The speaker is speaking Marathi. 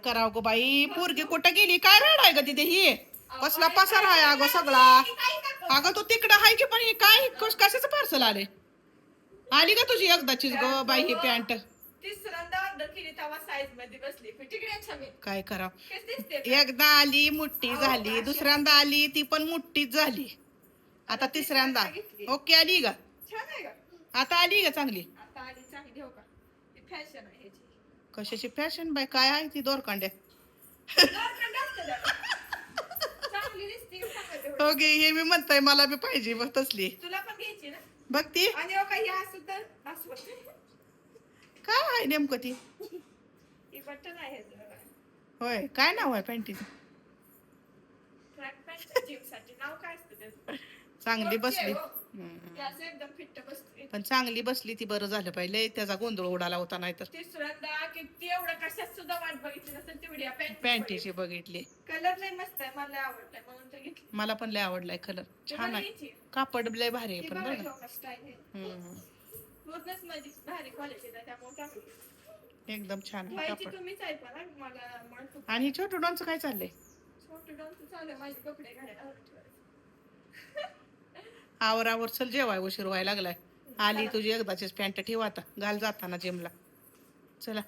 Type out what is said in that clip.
कराव ग बाई, पोरगी कुठं गेली? काय रडाय ग तिथे? ही कसला पसार आहे अगं सगळा. अगं तू तिकडं आहे की, पण हे काय कशाचं पार्सल आले? आली का तुझी एकदाचीच ग बाई ही पॅन्ट? तिसऱ्यांदा ऑर्डर केली तेव्हा साईज मध्ये बसली तिकडे मी. काय कराव? कशी दिसते? एकदा आली मुठ्ठी झाली, दुसऱ्यांदा आली ती पण मुठ्ठीच झाली, आता तिसऱ्यांदा ओके आली का? छान आहे का? आता आली का चांगली? आता आली चांगली हो का? ती फॅशन आहे याची. कशाची फॅशन बाई? काय आहे ती दोरकांड्या? चांगली दिसते का सांगा तेवढं? ओके, हे मी म्हणताय मला बी पाहिजे बघ तसली. तुला पण घ्यायची ना? बघ ती आणि हो का ही असं तर असं काय आहे नेमकं ती? ही बटन आहे जरा. होय, काय नाव आहे पॅन्टीचं? ट्रॅक पॅन्ट जिम साठी नाव काय असतं त्याचं? चांगली बसली. ती असं एकदम फिट्ट बसते. पण चांगली बसली ती, बरं झालं पाहिजे. त्याचा गोंधळ उडाला होता नाही तर. तिसऱ्यांदा किती एवढं कशात सुद्धा वाट बघितली नसेल तेवढी पॅन्टीची बघितली. कलर लय मस्त आहे, मला लय आवडलाय म्हणून तर घेतली. मला पण लय आवडलाय कलर, छान आहे. कापड लय भारी आहे पण बरं का. स्टाईल आहे. पूर्णच माझी भारी क्वालिटी आहे त्यामुळे चांगली. एकदम छान आहे घ्यायची कापड. तुम्हीच आहे पण मला म्हणतो. आणि छोटू डॉनचं काय चाललंय? छोटं डान्स चालू आहे, माझे कपडे घालायला आवर चल, जेवाय उशीर व्हायला लागलाय. आली तुझी एकदाचीच पॅन्ट ठेव आता, घाल जाताना जिमला. चला.